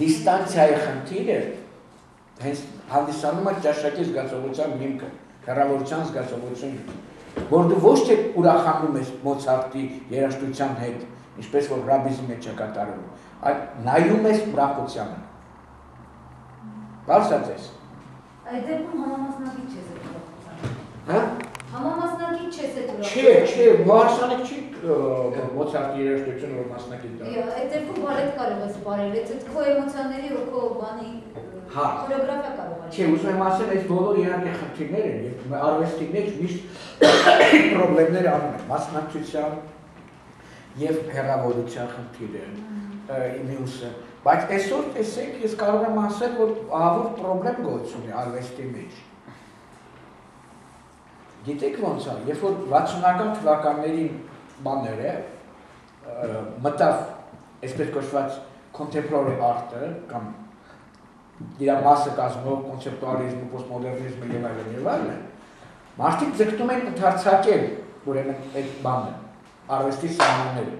Դիստանցիայի խնդիրը հենց հանդիսանում է ճաշակի զգացողության հիմքը, հեռավորության զգացողությունը, որ դու ոչ թե ուրախանում ես Մոցարտի երաժշտության հետ, ինչպես որ ռաբիզի մեջ է կատարվում, այլ նայում ես ուրախությանը։ Բարձրացես։ Այդ դեպքում համամասնակից չես այդ ուրախությանը։ Հա? Համամասնակից չես այդ ուրախությանը։ Չէ, հարսանիք չի Մոցարտի երաժշտությունը, որ մասնակից դառնա։ Այդ դեպքում բարետ կարող ես բարել, այդ քո էմոցիաների ու քո բանի խորեոգրաֆիա կարող է։ Չէ, ուզում եմ ասել, այս բոլոր իհարկե խնդիրներ են, եւ արվեստի մեջ միշտ խնդիրներ անում են, մասնակցության եւ հեռավորության խնդիրը, մյուսը, բայց այսօր տեսեք, ես կարող եմ ասել, որ ահավոր խնդրեմ գոյություն ունի արվեստի մեջ։ Գիտեք ոնց է, երբ որ 60-ական թվականներին բաները մտավ, այսպես կոչված contemporary art-ը կամ իր մասը կազմող կոնցեպտուալիզմը, պոստմոդեռնիզմը եւ այլն, մարդիկ ձգտում են ընդարձակել ուրեմն այդ բանը, արվեստի սահմանները։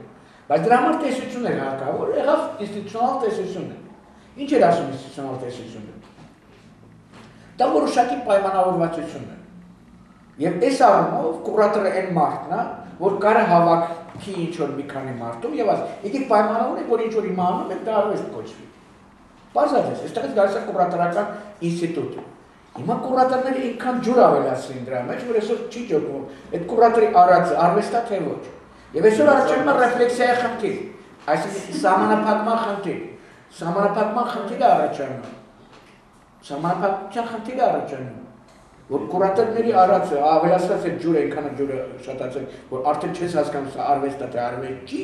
Բայց դրա համար տեսություն էր հարկավոր, եղավ ինստիտուցիոնալ տեսությունը։ Ինչ էր ասում ինստիտուցիոնալ տեսությունը։ Դա որոշակի պայմանավորվածություն է։ Եվ այս առումով կուրատորը այն մարդն է, որ կարա հավաքի ինչ-որ մի քանի մարդում եւ ասի, եկեք պայմանավորենք, որ ինչ-որ իմանում եք, դա արվեստ կոչվի։ Բարձրացես, այստեղից գալիս է կուրատորական ինստիտուտ։ Հիմա կուրատորները ինքան ջուր ավելացրին դրա մեջ, որ այսօր չի ջոկվում, այդ կուրատորի արածը արվեստա թե ոչ։ Եվ այսօր առաջանում է ռեֆլեքսիայի խնդիր, այսինքն սահմանափակման խնդիր։ Սահմանափակման խնդիրը առաջանում է։ Սահմանափակության խնդիրը առաջանում է։ Որ կուրատորների արածը ավելացած այդ ջուրը, այնքան ջուրը շատացել, որ արդեն չես հասկանում սա արվեստ է թե արվեստ չի,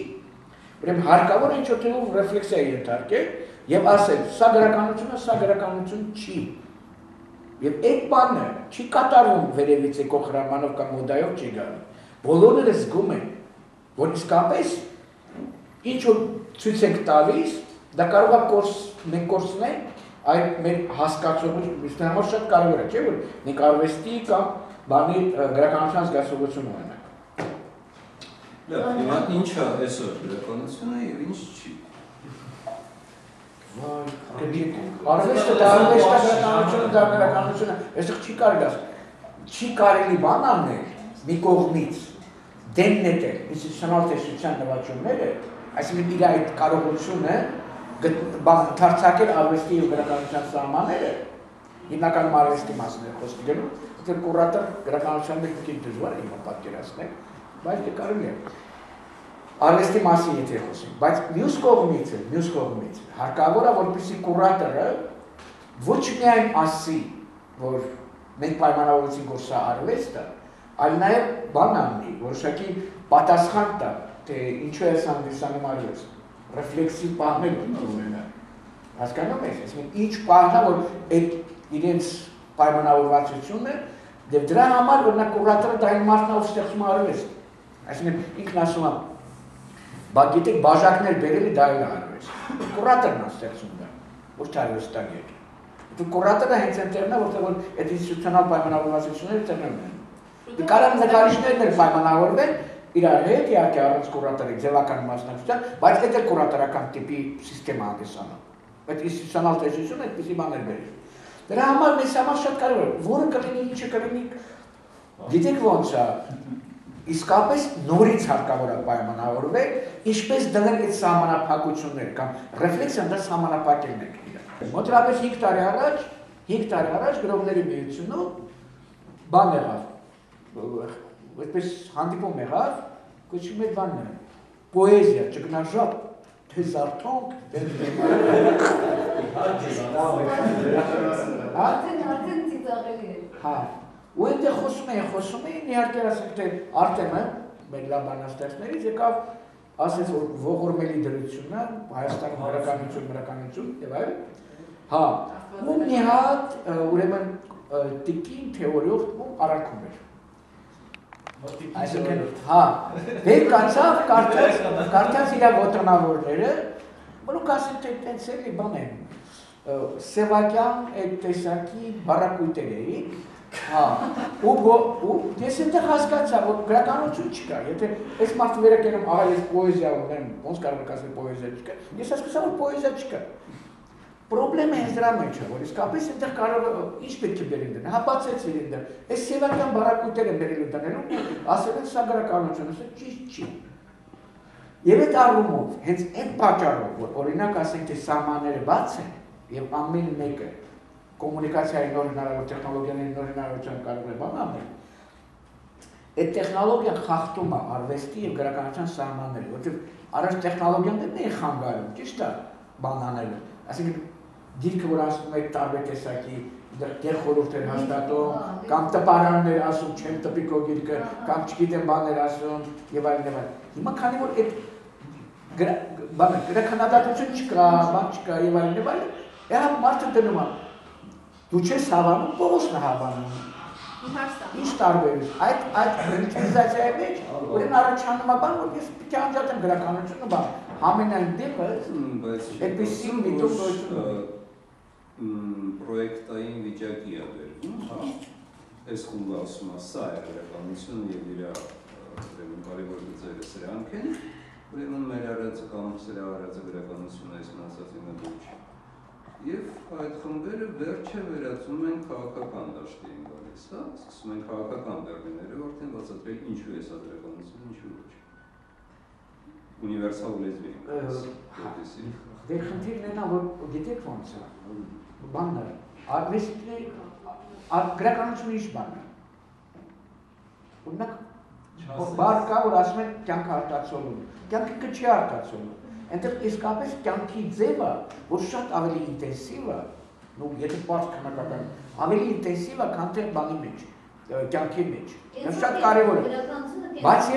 ուրեմն հարկավոր է ինչ-որ տեղում ռեֆլեքսիա ենթարկել եւ ասել, սա գրականություն չի։ Եվ այդ բանը չի կատարվում վերևից եկող հրամանով կամ մոդայով չի գալու։ Բոլորները զգում են, որ իսկապես ինչ որ ցույց եք տալիս, դա կարող է մենք կորցնենք այդ մեր հասկացողությունը, իսկ համար շատ կարևոր է, չէ՞ որ մենք արվեստի կամ բանի գրականության զգացողություն ունենանք։ Լավ, հիմա ինչ է այսօր գրականությունը եւ ինչ չի։ Արվեստը դա գրականությունը, դա գրականությունը, այստեղ չի կարելի ասել։ Չի կարելի բան անել մի կողմից դեն նետել ինստիտուցիոնալ տեսության նվաճումները, այսինքն իր այդ կարողությունը ընդարձակել արվեստի և գրականության սահմանները, հիմնականում արվեստի մասն է խոսք գնում, որ կուրատոր գրականության մեջ մի քիչ դժվար է հիմա պատկերացնել, բայց դե կարելի է։ Արվեստի մասին եթե խոսենք, բայց մյուս կողմից հարկավոր է, որպեսզի կուրատորը ոչ միայն ասի, որ մենք պայմանավորեցինք, որ սա արվեստ է, այլ նաև բան անի, որոշակի պատասխան տա, թե ինչու է սա հանդիսանում արվեստ։ Ռեֆլեքսիվ պահներ ունենա, հասկանում ես, այսինքն ինչ պահնա, որ այդ իրենց պայմանավորվածությունը, դեպ դրա համար, որ նա կուրատորը դա այն մարդն է, ով ստեղծում է արվեստ, այսինքն ինքն ասում է, գիտեք բաժակներ բերելի դա էլ արվեստ, կուրատորն է ստեղծում դա, ոչ թե արվեստագետ, կուրատորը հենց այնտեղն է, որտեղ որ այդ ինստիտուցիոնալ պայմանավորվածությունները տեղում են, կարող նկարիչներն էլ պայմանավորվեն իրար հետ, իհարկե առանց կուրատորի ձևական մասնակցության, բայց այդ էլ կուրատորական տիպի սիստեմա հանդիսանում։ Այդ ինստիտուցիոնալ տեսությունը այդպիսի բաներ բերի։ Դրա համար մեզ համար շատ կարևոր է, որը կլինի, ինչը կլինի, գիտեք ոնց է, իսկապես նորից հարկավոր է պայմանավորվել, ինչպես դնել այդ սահմանափակությունները կամ ռեֆլեքսիան դա սահմանափակելն է իրար։ Մոտավորապես 5 տարի առաջ գրողների միությունում բան եղավ, այդպես հանդիպում եղավ, կոչվում է բանն է, պոեզիա, ճգնաժապ, թե զարթոնք, Արդեն ծիծաղելի է։ Հա, ու այնտեղ խոսում էին, իհարկե ասենք, թե Արտեմը, մեր լաբանաստեղծներից եկավ, ասեց, որ ողորմելի դրությունն է, Հայաստանում գրականություն եւ այլն, հա, ու մի հատ, ուրեմն, տիկին թեորիով առարքում էր։ Այսինքն, հա, դեր կացավ, կարդաց իրա ոտնավորները, բլուկ ասենք, թե տենց էլի բան են, սևակյան այդ տեսակի բարակույտեր էին, ու ես այնտեղ հասկացա, որ գրականություն չկա, եթե այս մարդը վերակենում, ահա ես պոեզիա ունեմ, ոնց կարող եք ասել պոեզիա չկա, ես հասկացա, որ պոեզիա չկա։ Պրոբլեմը հենց դրա մեջ է, որ իսկապես այնտեղ կարող ինչ պետք է բերին դրան, հա բացեցին այնտեղ, այս սևական բարակույտերը բերելու դնելու, ասել են սա գրականություն, ասել ճիշտ չի։ Եվ այդ առումով, հենց այդ պատճառով, որ օրինակ ասենք թե սահմանները բաց են, եւ ամեն մեկը կոմունիկացիայի նոր հնարավոր տեխնոլոգիաների նոր հնարավորության կարող է բան անել, այդ տեխնոլոգիան խախտում է արվեստի եւ գրականության սահմանները, որովհետեւ առաջ տեխնոլոգիան դեռ չի խանգարում, ճիշտ է, բան անելու, այսինքն դիրքը որ ասում է տարբեր տեսակի դեր խորհուրդեր հաստատում, կամ տպարաններ ասում, չեմ տպիկո գիրքը, կամ չգիտեմ բաներ ասում եւ այլն եւ այլն։ Հիմա քանի որ այդ գրականադատություն չկա, բան չկա եւ այլն եւ այլն, այլ մարդը դնում է դու չես հավանում, Պողոսն է հավանում։ Ինչ տարբերություն, այդ ռելատիվիզացիայի մեջ, ուրեմն առաջանում է բան, որ ես պիտի անջատեմ գրականությունը, բան, համենայն դեպս, այդպիսի միտում պրոյեկտային վիճակի է վերվում, այս խումբը ասում է, սա է գրականությունը եւ իր կարևոր գծերը սրանք են, ուրեմն մեր արածը կամ սրա արածը գրականությունը այս մնացածի նույն չի։ Եվ այդ խմբերը վերջը վերածում են քաղաքական դաշտի են գալիս, հա, սկսում են քաղաքական դերները, որտեղ բացատրել ինչու է սա գրականություն, ինչու ոչ։ Ունիվերսալ լեզվի են գալիս, դե խնդիրն է նա, որ գիտեք ոնց է, բանն է, արվեստի, գրականությունը ինչ բան է։ Օրինակ, բառ կա, որ ասում են կյանքը արտացոլում, կյանքը չի արտացոլում։ Այնտեղ իսկապես կյանքի ձևը, որ շատ ավելի ինտենսիվ է, նու եթե պարզ քանակական, ավելի ինտենսիվ է, քան թե բանի մեջ, կյանքի մեջ։ Դա շատ կարևոր է։ Բայց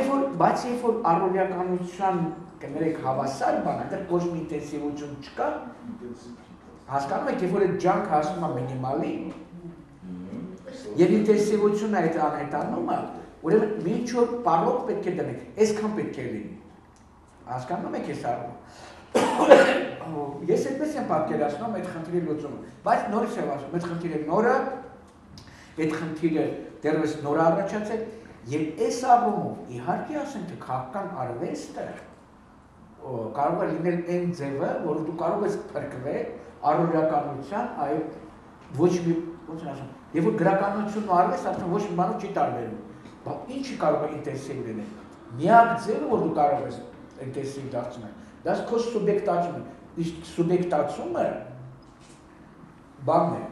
երբ որ առօրյականության կներեք հավասար բան, այնտեղ ոչ մի ինտենսիվություն չկա, հասկանում եք, երբ որ այդ ջանքը ասում է մինիմալի, եւ ինտենսիվությունը այդ անհետանում է, ուրեմն ինչ որ պարոկ պետք է դնենք, այսքան պետք է լինի։ Հասկանում եք ես առում։ Ես այդպես եմ պատկերացնում այդ խնդիրի լուծումը, բայց նորից եմ ասում, այդ խնդիրը նորը, այդ խնդիրը դեռևս նոր առաջացել, եւ այս առումով իհարկե ասենք թե քաղաքական արվեստը կարող է լինել այն ձևը, որ դու կարող ես փրկվել առօրյականության, այլ ոչ մի, ոնց ասեմ, եւ որ գրականությունն ու արվեստը արդեն ոչ մի բանով չի տարբերվում։ Բայց ինչի կարող է ինտենսիվ լինել։ Միակ ձևը, որ դու կարող ես ինտենսիվ դարձնել, դա քո սուբյեկտացումը, իսկ սուբյեկտացումը բանն է։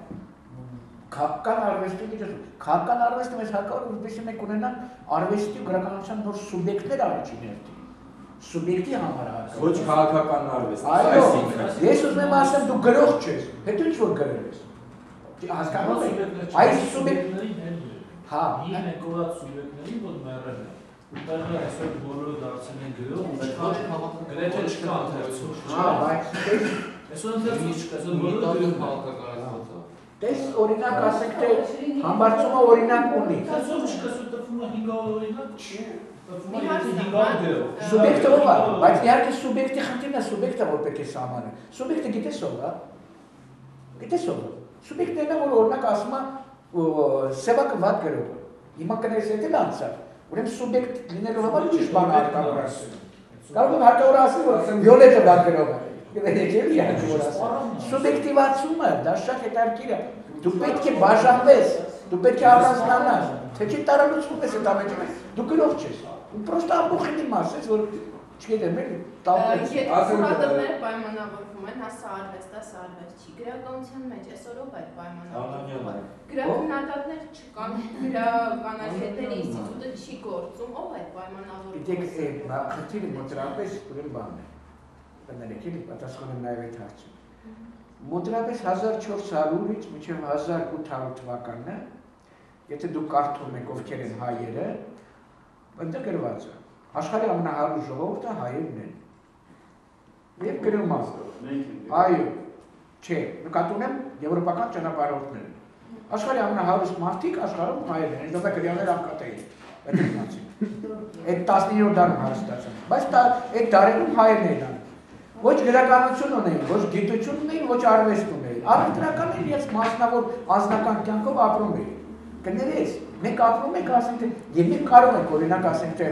Քաղաքական արվեստի միջոցով, քաղաքական արվեստը մեզ հարկավոր է, որպեսզի մենք ունենանք արվեստի ու գրականության նոր սուբյեկտներ առաջին հերթին։ Սուբյեկտի համար հարկավոր։ Ոչ քաղաքական արվեստ։ Այո, ես ուզում եմ ասեմ դու գրող չես, հետո ինչ որ գրել ես։ Հասկանում եք։ Այս սուբյեկտներին հա, ինքն է կորած սուբյեկտներին, որ մեռել են։ Ուտեղը այսօր բոլորը դարձել են գրող, գրեթե չկա ընթերցում։ Հա, բայց այսօր ընթերցում չկա, այսօր բոլորը քաղաքականացված է։ Տես օրինակ ասենք թե համբարձումը օրինակ ունի։ Այսօր չկա, այսօր տպվում է 500 օրինակ, տպվում է 500 գրող։ Սուբյեկտը ով է, բայց իհարկե սուբյեկտի խնդիրն է սուբյեկտը որ պետք է սահմանը։ Սուբյեկտը գիտես ով է։ Գիտես ով է։ Սուբյեկտն է որ օրինակ ասում է սեվակը վատ գրող է։ Հիմա կներես եթե լանցա, ուրեմն սուբյեկտ լինելու համար ինչ բան հարկավոր ասել։ Կարող եմ հարկավոր ասել որ վիոլետը վատ գրող է։ Եվ հարկավոր ասել։ Սուբյեկտիվացումը դա շատ հետաքրքիր է։ Դու պետք է բաժանվես, դու պետք է առանձնանաս, թե չի տարանցում ես այդ ամենը։ Դու գրող չես։ Ու պրոստը ամբողջի մաս ես որ չգիտեմ էլ տապեց։ Ասում պայմանավորվում են, հա սա արվեստ է, սա արվեստ չի։ Գրականության մեջ այսօր ով այդ պայմանավորվում։ Գրականադատներ չկան, գրականագետների ինստիտուտը չի գործում, ով այդ պայմանավորվում։ Գիտեք, խնդիրը մոտավորապես ուրեմն բանն է։ Բաներեք էլի պատասխանը նաև այդ հարցը։ Մոտավորապես 1400-ից մինչև 1800 թվականը, եթե դուք կարդում եք ովքեր են հայերը, այնտեղ գրված է։ Աշխարհի ամենահարուստ ժողովուրդը հայերն են։ Եվ գրում է։ Այո, չէ, նկատի ունեմ եվրոպական ճանապարհորդները։ Աշխարհի ամենահարուստ մարդիկ աշխարհում հայերն են, դա գրյաներ անկատեին։ Այդ իմացին։ Այդ 19-րդ դարում հարստացան։ Բայց այդ դարերում հայերն էին։ Ոչ գրականություն ունեին, ոչ գիտություն ունեին, ոչ արվեստ ունեին։ Առընտրական իրենց մասնավոր անձնական կյանքով ապրում էին։ կներես, մենք ապրում ենք ասենք թե եւ մենք կարող ենք օրինակ ասենք թե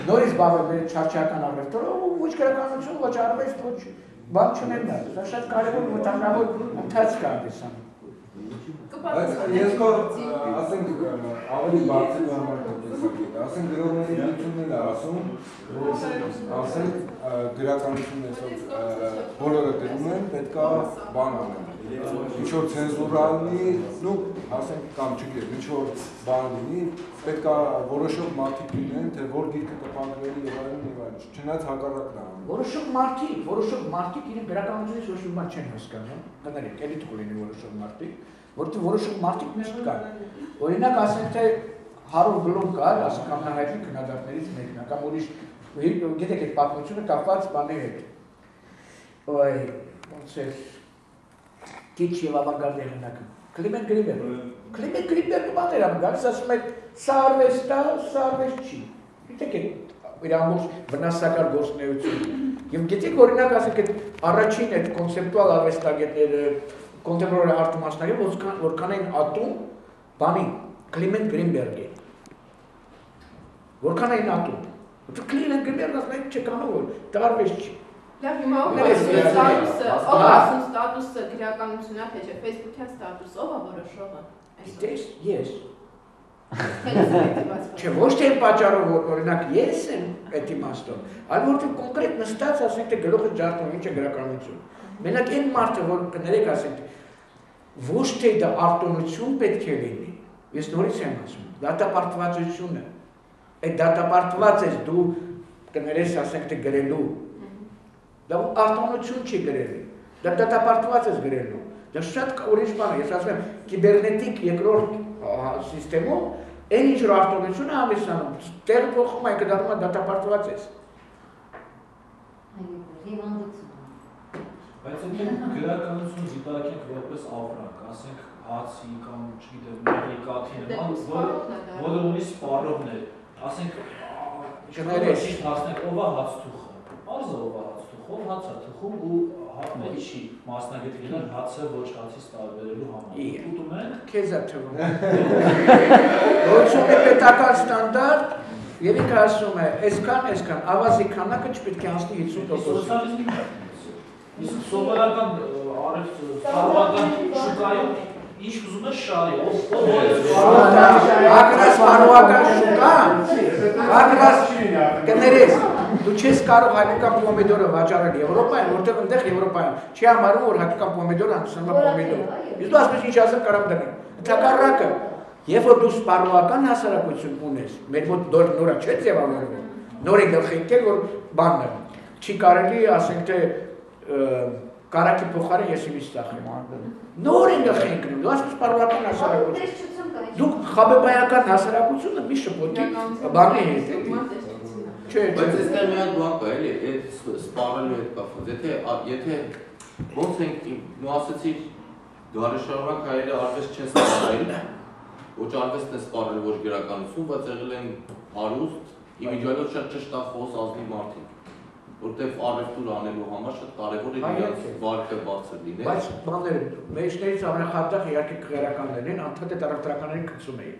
նորից զբաղվել չարչական առևտրով ու ոչ գրականություն, ոչ արվեստ, ոչ բան չունենա։ Դա շատ կարևոր մտահոգ ընթացք է դեսանում։ Ես ասենք ավելի բարձր համարտակեցակի, ասենք գրողների դիտումն է ասում, ասենք գրականություն այսօր բոլորը գրում են, պետք է բան անեն։ Ինչ-որ ցենզուրալի, նու ասենք կամ չգիտեմ, ինչ-որ բան լինի, պետք է որոշող մարդիկ լինեն, թե որ գիրքը կպանրվելի եւ այլն եւ այլն։ Չնայած հակառակն է անում։ Որոշող մարդիկ իրեն գրականությունից ոչ մի բան չեն հասկանում, կներեք, էլի դուք լինի որոշող մարդիկ, որտեղ որոշող մարդիկ միշտ կան։ Օրինակ ասենք թե Հարոն Բլոմ կար, ասենք ամենահայտնի քննադատներից մեկն է, կամ ուրիշ գիտեք այդ պատմությունը կապված բանի հետ։ Ոայ, ոնց է Քիչ եւ ավանգարդ հեղինակը։ Կլիմենտ Գրինբերգը բաներ անում, գալիս ասում է սա արվեստ է, սա արվեստ չի։ Գիտեք իր ամբողջ վնասակար գործունեությունը։ Եվ գիտեք օրինակ ասենք այդ առաջին այդ կոնցեպտուալ արվեստագետները, կոնտեմպորար արտ մասնագետները որքան են ատում բանի Կլիմենտ Գրինբերգի։ Որքան են ատում։ Կլիմենտ Գրինբերգը ասում է չկանով որ դա արվեստ չի։ Լավ, հիմա ով է ստատուսը, ով ասում ստատուսը գրականությունա, թե չէ, Facebook-յան ստատուս, ով է որոշողը։ Գիտես, ես։ Չէ, ոչ թե պատճառով որ օրինակ ես եմ այդ իմաստով, այլ որտեղ կոնկրետ նստած ասենք թե գրողը ջարդում ինչ է գրականություն։ Մենակ այն մարդը որ կներեք ասենք ոչ թե դա արտոնություն պետք է լինի։ Ես նորից եմ ասում, դատապարտվածությունը։ Այդ դատապարտված ես դու կներես ասենք թե գրելու Դա արտոնություն չի գրելու, դա դատապարտված ես գրելու, դա շատ ուրիշ բան է, ես ասում եմ, կիբերնետիկ երկրորդ սիստեմում, այն ինչ որ արտոնությունը ամիսանում, տեղ փոխում այն կդառնում է դատապարտված ես։ Բայց եթե գրականություն դիտարկենք որպես ապրանք, ասենք հացի կամ չգիտեմ, մեղի կաթի նման, որը ունի սպառողներ, ասենք Չներես հասնենք ով է հացթուխը, Արզը ով է հացթուխը, ով հաց է թխում ու ինչի մասնագետ լինել հացը ոչ հացից տարբերելու համար։ Ուտում են։ Քեզ է թվում։ Որոշում է պետական ստանդարտ եւ ինքը ասում է, այսքան, ավազի քանակը չպետք է անցնի 50%-ից։ Իսկ սովորական արևական շուկայում ինչ ուզում է շարի, Ագրաս մարուական շուկան, ագրաս կներես, դու չես կարող հայկական պոմիդորը վաճառել Եվրոպայում, որտեղ այնտեղ Եվրոպայում չի համարում, որ հայկական պոմիդորը հանդիսանում է պոմիդոր։ Իսկ դու ասես ինչ ասել կարամ դնել։ Ընդհակառակը, երբ որ դու սպառողական հասարակություն ունես, մեր մոտ նորա չէ ձևավորվում, նոր է գլխի ընկել, որ բանն է, չի կարելի ասենք թե Կարակի փոխարեն ես իմից ստախեմ։ Նոր են գլխի ընկնում, դու ասես սպառողական հասարակություն։ Դու խաբեբայական հասարակությունը մի շփոթի բանի հետ է։ Չէ, բայց այստեղ մի հատ բան կա, էլի, այդ սպառելու հետ կապված։ Եթե ոնց ենք նու ասեցի գարեշարունակ հայերը արվեստ չեն սպառել, ոչ արվեստն է սպառել, ոչ գրականություն, բայց եղել են արուստ, ինդիվիդուալ շատ ճշտախոս ազնիվ մարդիկ, որտեղ արվեստուր անելու համար շատ կարևոր է իրենց վարկը բարձր լինել։ Բայց բաները, մեջներից ամենախարդախ իհարկե քղերականներն են, անդադար առևտրականներին գցում էին։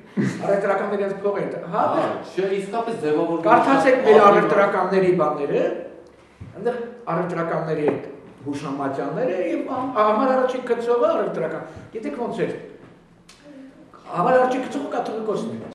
Առևտրականները իրենց փող են։ Հա, չէ, իսկապես ձևավորվում։ Կարդացեք մեր առևտրականների բաները, այնտեղ առևտրականների հետ հուշամատյանները եւ համար առաջին գծողը առևտրական։ Գիտեք ոնց է։ Համար առաջին գծողը կաթողիկոսն է։